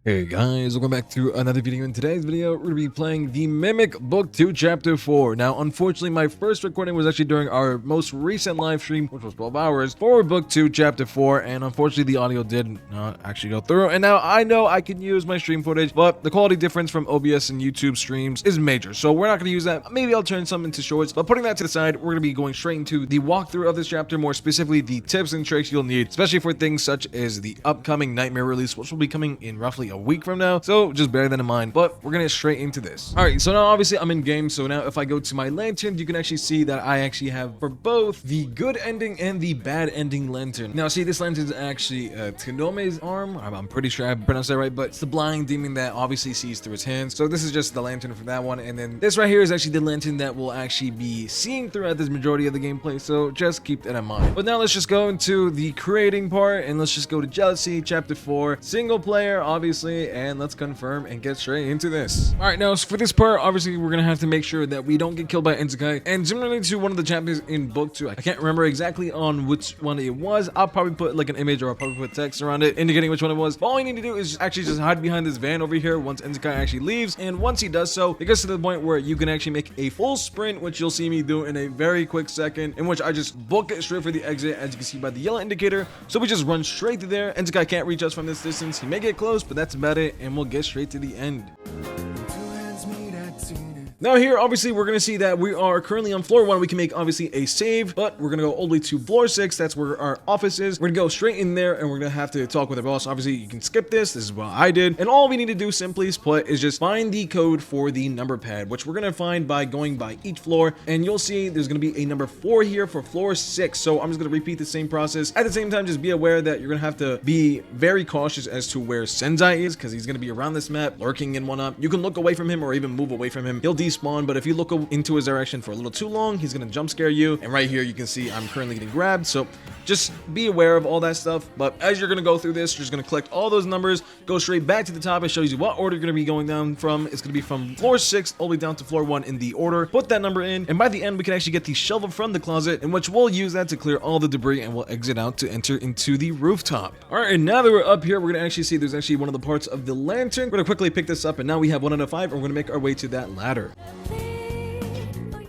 Hey guys, welcome back to another video. In today's video, we're going to be playing the Mimic Book 2 Chapter 4. Now, unfortunately, my first recording was actually during our most recent live stream, which was 12 hours, for Book 2 Chapter 4, and unfortunately, the audio did not actually go through. And now, I know I can use my stream footage, but the quality difference from OBS and YouTube streams is major, so we're not going to use that. Maybe I'll turn some into shorts, but putting that to the side, we're going to be going straight into the walkthrough of this chapter, more specifically, the tips and tricks you'll need, especially for things such as the upcoming Nightmare release, which will be coming in roughly a week from now, so just bear that in mind. But we're gonna get straight into this. All right, so now obviously I'm in game, so now if I go to my lantern, you can actually see that I actually have for both the good ending and the bad ending lantern. Now see, this lantern is actually Tanome's arm. I'm pretty sure I pronounced that right, but it's the blind demon that obviously sees through his hands. So this is just the lantern for that one, and then this right here is actually the lantern that will actually be seeing throughout this majority of the gameplay, so just keep that in mind. But now let's just go into the creating part, and let's just go to Jealousy Chapter 4, single player obviously, and let's confirm and get straight into this. All right, now for this part, obviously we're gonna have to make sure that we don't get killed by Enzukai, and similarly to one of the chapters in book 2, I can't remember exactly on which one it was. I'll probably put like an image, or I'll probably put text around it indicating which one it was. But all you need to do is actually just hide behind this van over here once Enzukai actually leaves, and once he does so, it gets to the point where you can actually make a full sprint, which you'll see me do in a very quick second, in which I just book it straight for the exit, as you can see by the yellow indicator. So we just run straight to there. Enzukai can't reach us from this distance. He may get close, but that's about it, and we'll get straight to the end. Now here, obviously, we're going to see that we are currently on floor 1. We can make, obviously, a save, but we're going to go all the way to floor 6. That's where our office is. We're going to go straight in there, and we're going to have to talk with our boss. Obviously, you can skip this. This is what I did. And all we need to do, simply put, is just find the code for the number pad, which we're going to find by going by each floor. And you'll see there's going to be a number 4 here for floor 6. So I'm just going to repeat the same process. At the same time, just be aware that you're going to have to be very cautious as to where Senzai is, because he's going to be around this map, lurking and whatnot. You can look away from him or even move away from him. He'll despawn, but if you look into his direction for a little too long, he's gonna jump scare you. And right here you can see I'm currently getting grabbed, so just be aware of all that stuff. But as you're gonna go through this, you're just gonna collect all those numbers, go straight back to the top. It shows you what order you're gonna be going down from. It's gonna be from floor 6 all the way down to floor 1 in the order. Put that number in, and by the end we can actually get the shovel from the closet, in which we'll use that to clear all the debris, and we'll exit out to enter into the rooftop. All right, and now that we're up here, we're gonna actually see there's actually one of the parts of the lantern. We're gonna quickly pick this up, and now we have 1 out of 5, and we're gonna make our way to that ladder.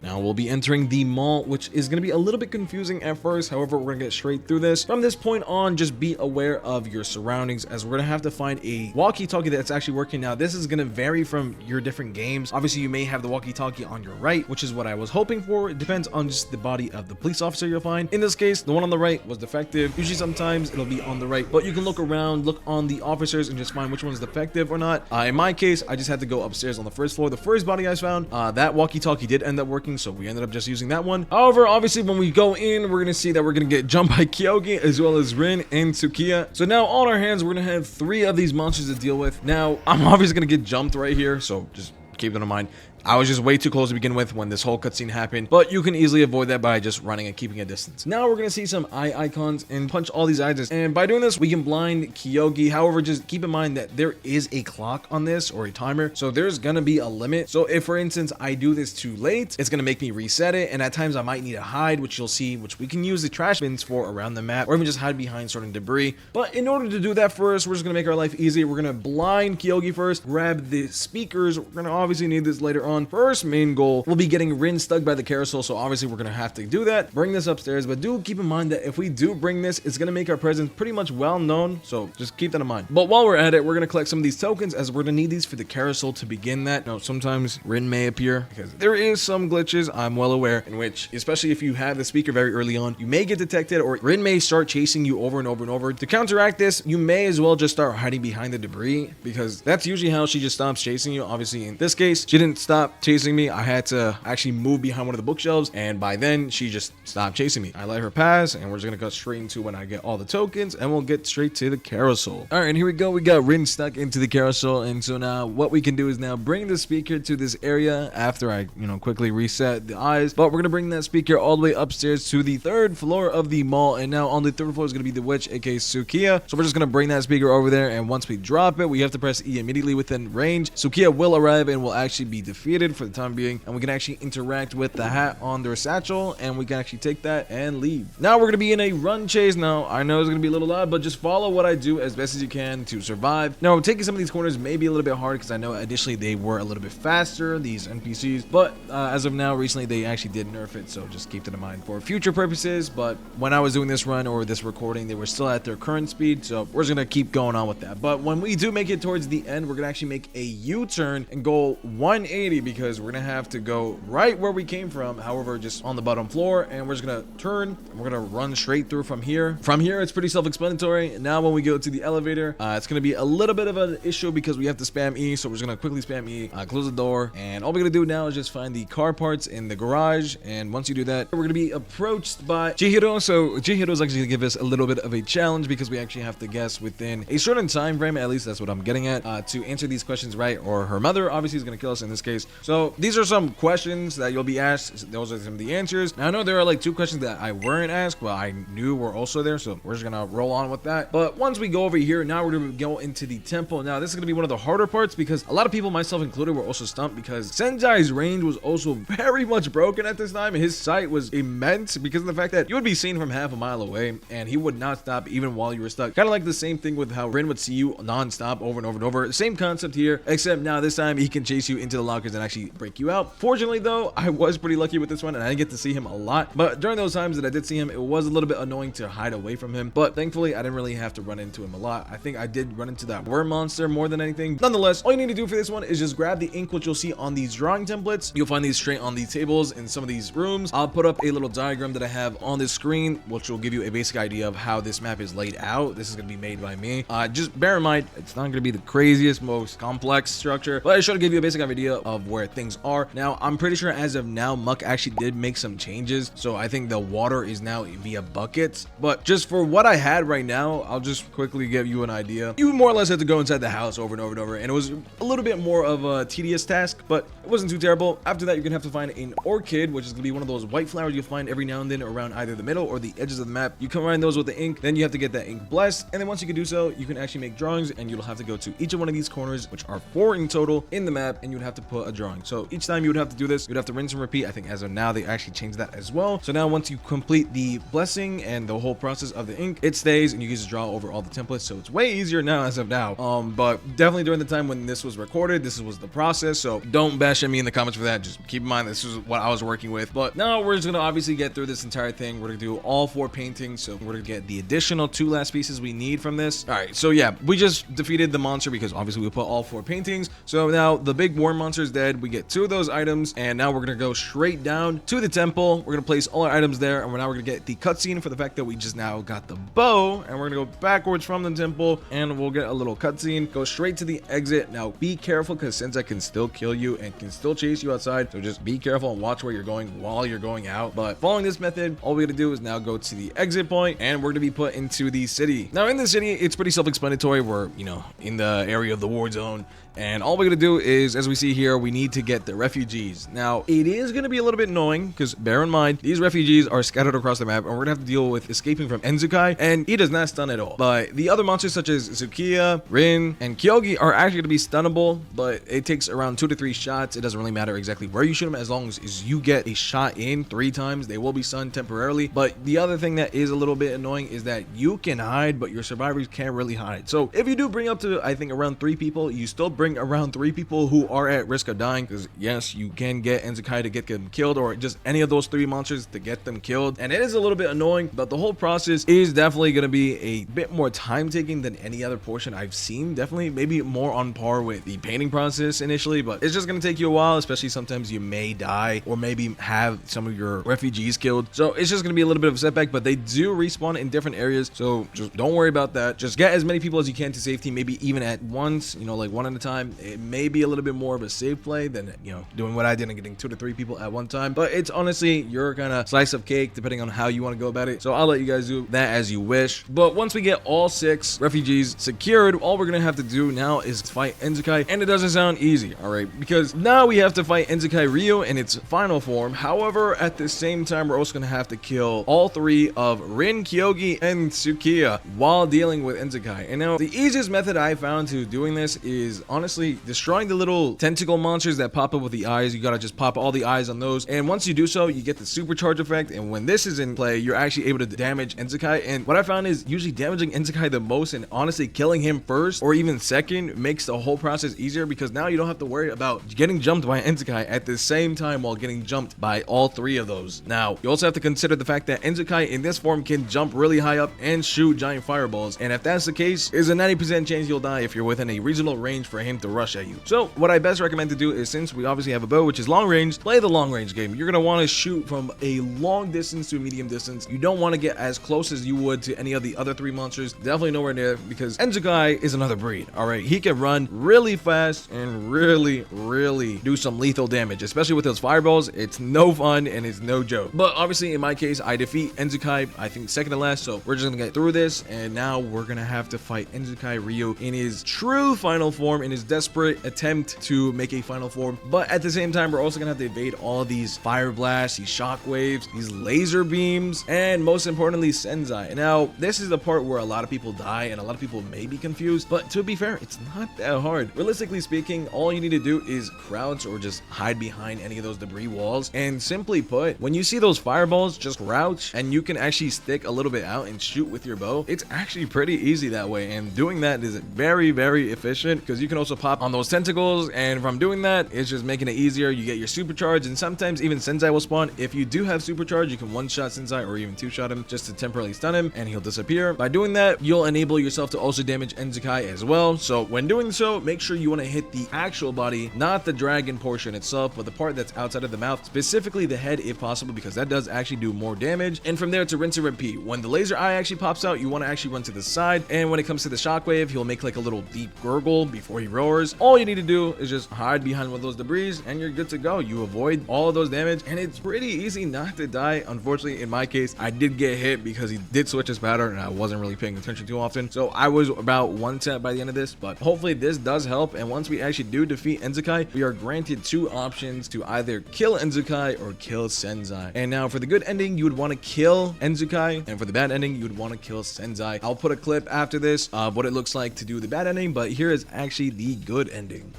Now we'll be entering the mall, which is going to be a little bit confusing at first. However, we're going to get straight through this. From this point on, just be aware of your surroundings, as we're going to have to find a walkie-talkie that's actually working. Now, this is going to vary from your different games. Obviously, you may have the walkie-talkie on your right, which is what I was hoping for. It depends on just the body of the police officer you'll find. In this case, the one on the right was defective. Usually, sometimes it'll be on the right, but you can look around, look on the officers, and just find which one's defective or not. In my case, I just had to go upstairs on the first floor. The first body I found, that walkie-talkie did end up working, so we ended up just using that one. However, obviously when we go in, we're gonna see that we're gonna get jumped by Kyogi as well as Rin and Tsukiya. So now on our hands, we're gonna have 3 of these monsters to deal with. Now I'm obviously gonna get jumped right here, so just keep that in mind. I was just way too close to begin with when this whole cutscene happened, but you can easily avoid that by just running and keeping a distance. Now we're gonna see some eye icons and punch all these eyes, and by doing this we can blind Kyogi. However, just keep in mind that there is a clock on this, or a timer, so there's gonna be a limit. So if for instance I do this too late, it's gonna make me reset it, and at times I might need to hide, which you'll see, which we can use the trash bins for around the map, or even just hide behind certain debris. But in order to do that first, we're just gonna make our life easy. We're gonna blind Kyogi first, grab the speakers. We're gonna obviously need this later on. First main goal will be getting Rin stuck by the carousel, so obviously we're gonna have to do that, bring this upstairs. But do keep in mind that if we do bring this, it's gonna make our presence pretty much well known, so just keep that in mind. But while we're at it, we're gonna collect some of these tokens, as we're gonna need these for the carousel to begin that. Now sometimes Rin may appear, because there is some glitches, I'm well aware, in which, especially if you have the speaker very early on, you may get detected, or Rin may start chasing you over and over and over. To counteract this, you may as well just start hiding behind the debris, because that's usually how she just stops chasing you. Obviously in this case, she didn't stop chasing me. I had to actually move behind one of the bookshelves, and by then she just stopped chasing me. I let her pass, and we're just gonna go straight into when I get all the tokens, and we'll get straight to the carousel. All right, and here we go. We got Rin stuck into the carousel, and so now what we can do is now bring the speaker to this area after I quickly reset the eyes. But we're gonna bring that speaker all the way upstairs to the 3rd floor of the mall, and now on the 3rd floor is gonna be the witch, aka Tsukiya. So we're just gonna bring that speaker over there, and once we drop it, we have to press E immediately within range. Tsukiya will arrive and will actually be defeated. defeated for the time being, and we can actually interact with the hat on their satchel, and we can actually take that and leave. Now we're going to be in a run chase. Now I know it's going to be a little loud, but just follow what I do as best as you can to survive. Now taking some of these corners may be a little bit hard because I know initially they were a little bit faster, these NPCs, but as of now, recently they actually did nerf it, so just keep that in mind for future purposes. But when I was doing this run or this recording, they were still at their current speed, so we're just going to keep going on with that. But when we do make it towards the end, we're going to actually make a U-turn and go 180 because we're going to have to go right where we came from, however, just on the bottom floor, and we're just going to turn and we're going to run straight through from here. From here, it's pretty self-explanatory. Now when we go to the elevator, it's going to be a little bit of an issue because we have to spam E, so we're just going to quickly spam E, close the door, and all we're going to do now is just find the car parts in the garage. And once you do that, we're going to be approached by Chihiro. So Chihiro is actually going to give us a little bit of a challenge because we actually have to guess within a certain time frame, at least that's what I'm getting at, to answer these questions right, or her mother obviously is going to kill us in this case. So these are some questions that you'll be asked. Those are some of the answers. Now I know there are like 2 questions that I weren't asked, but I knew were also there, so we're just going to roll on with that. But once we go over here, now we're going to go into the temple. Now this is going to be one of the harder parts because a lot of people, myself included, were also stumped because Senjai's range was also very much broken at this time. His sight was immense because of the fact that you would be seen from half a mile away and he would not stop even while you were stuck. Kind of like the same thing with how Rin would see you non-stop over and over and over. Same concept here, except now this time he can chase you into the lockers and actually break you out. Fortunately though, I was pretty lucky with this one and I didn't get to see him a lot, but during those times that I did see him, it was a little bit annoying to hide away from him, but thankfully I didn't really have to run into him a lot. I think I did run into that worm monster more than anything. Nonetheless, all you need to do for this one is just grab the ink, which you'll see on these drawing templates. You'll find these straight on these tables in some of these rooms. I'll put up a little diagram that I have on this screen, which will give you a basic idea of how this map is laid out. This is going to be made by me. Just bear in mind, it's not going to be the craziest, most complex structure, but I should give you a basic idea of where things are. Now, I'm pretty sure as of now, Muck actually did make some changes. So I think the water is now via buckets, but just for what I had right now, I'll just quickly give you an idea. You more or less had to go inside the house over and over and over, and it was a little bit more of a tedious task, but it wasn't too terrible. After that, you're gonna have to find an orchid, which is gonna be one of those white flowers you'll find every now and then around either the middle or the edges of the map. You combine those with the ink, then you have to get that ink blessed, and then once you can do so, you can actually make drawings, and you'll have to go to each of one of these corners, which are 4 in total in the map, and you'd have to put a drawing. So each time you would have to do this, you'd have to rinse and repeat. I think as of now, they actually changed that as well. So now once you complete the blessing and the whole process of the ink, it stays, and you can just draw over all the templates. So it's way easier now as of now. But definitely during the time when this was recorded, this was the process. So don't bash at me in the comments for that. Just keep in mind this is what I was working with. But now we're just gonna obviously get through this entire thing. We're gonna do all 4 paintings. So we're gonna get the additional 2 last pieces we need from this. All right. So yeah, we just defeated the monster because obviously we put all 4 paintings. So now the big worm monster is dead. We get 2 of those items, and now we're gonna go straight down to the temple. We're gonna place all our items there, and now we're gonna get the cutscene for the fact that we just now got the bow, and we're gonna go backwards from the temple, and we'll get a little cutscene. Go straight to the exit. Now be careful because Sensei can still kill you and can still chase you outside. So just be careful and watch where you're going while you're going out. But following this method, all we gotta do is now go to the exit point, and we're gonna be put into the city. Now in the city, it's pretty self-explanatory. We're, you know, in the area of the war zone. And all we're gonna do is, as we see here, we need to get the refugees. Now, it is gonna be a little bit annoying because bear in mind, these refugees are scattered across the map, and we're gonna have to deal with escaping from Enzukai, and he does not stun at all. But the other monsters such as Tsukiya, Rin, and Kyogi are actually gonna be stunnable, but it takes around 2 to 3 shots. It doesn't really matter exactly where you shoot them, as long as you get a shot in 3 times, they will be stunned temporarily. But the other thing that is a little bit annoying is that you can hide, but your survivors can't really hide. So if you do bring up to, I think, around 3 people, you still bring around 3 people who are at risk of dying, because yes, you can get Enzukai to get them killed, or just any of those 3 monsters to get them killed, and it is a little bit annoying, but the whole process is definitely going to be a bit more time taking than any other portion I've seen. Definitely maybe more on par with the painting process initially, but it's just going to take you a while, especially sometimes you may die or maybe have some of your refugees killed. So it's just going to be a little bit of a setback, but they do respawn in different areas, so just don't worry about that. Just get as many people as you can to safety, maybe even at once, you know, like 1 at a time. It may be a little bit more of a safe play than, you know, doing what I did and getting 2 to 3 people at one time, but it's honestly your kind of slice of cake depending on how you want to go about it. So I'll let you guys do that as you wish. But once we get all 6 refugees secured, all we're gonna have to do now is fight Enzukai, and it doesn't sound easy, all right, because now we have to fight Enzukai Ryu in its final form. However, at the same time, we're also gonna have to kill all 3 of Rin, Kyogi, and Tsukiya while dealing with Enzukai. And now the easiest method I found to doing this is honestly destroying the little tentacle monster monsters that pop up with the eyes, you gotta just pop all the eyes on those. And once you do so, you get the supercharge effect. And when this is in play, you're actually able to damage Enzukai. And what I found is usually damaging Enzukai the most and honestly killing him first or even second makes the whole process easier, because now you don't have to worry about getting jumped by Enzukai at the same time while getting jumped by all three of those. Now, you also have to consider the fact that Enzukai in this form can jump really high up and shoot giant fireballs. And if that's the case, there's a 90% chance you'll die if you're within a reasonable range for him to rush at you. So what I best recommend to do is, since we obviously have a bow, which is long range, play the long range game. You're going to want to shoot from a long distance to a medium distance. You don't want to get as close as you would to any of the other three monsters. Definitely nowhere near, because Enzukai is another breed. All right, he can run really fast and really do some lethal damage, especially with those fireballs. It's no fun and it's no joke. But obviously in my case, I defeat Enzukai, I think second to last, so we're just gonna get through this, and now we're gonna have to fight Enzukai Ryu in his true final form, in his desperate attempt to make a final form. But at the same time, we're also gonna have to evade all of these fire blasts, these shock waves, these laser beams, and most importantly, Senzai. Now, this is the part where a lot of people die and a lot of people may be confused, but to be fair, it's not that hard. Realistically speaking, all you need to do is crouch or just hide behind any of those debris walls. And simply put, when you see those fireballs, just crouch and you can actually stick a little bit out and shoot with your bow. It's actually pretty easy that way, and doing that is very efficient, because you can also pop on those tentacles, and from doing that, it's just making it easier. You get your supercharge, and sometimes even Senzai will spawn. If you do have supercharge, you can one-shot Senzai or even two-shot him just to temporarily stun him, and he'll disappear. By doing that, you'll enable yourself to also damage Enzukai as well. So when doing so, make sure you want to hit the actual body, not the dragon portion itself, but the part that's outside of the mouth, specifically the head if possible, because that does actually do more damage. And from there, to rinse and repeat. When the laser eye actually pops out, you want to actually run to the side, and when it comes to the shockwave, he'll make like a little deep gurgle before he roars. All you need to do is just hide behind one of those debris and you're good to go. You avoid all of those damage, and it's pretty easy not to die. Unfortunately, in my case, I did get hit because he did switch his pattern and I wasn't really paying attention too often, so I was about one tap by the end of this. But hopefully this does help, and once we actually do defeat Enzukai, we are granted two options to either kill Enzukai or kill Senzai. And now for the good ending, you would want to kill Enzukai, and for the bad ending, you would want to kill Senzai. I'll put a clip after this of what it looks like to do the bad ending, but here is actually the good ending.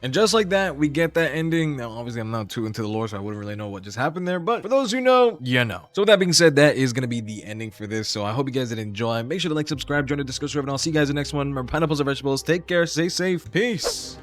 And just like that, we get that ending. Now, obviously, I'm not too into the lore, so I wouldn't really know what just happened there. But for those who know, you know. So with that being said, that is going to be the ending for this. So I hope you guys did enjoy. Make sure to like, subscribe, join the Discord server, and I'll see you guys in the next one. Remember, pineapples are vegetables. Take care, stay safe, peace.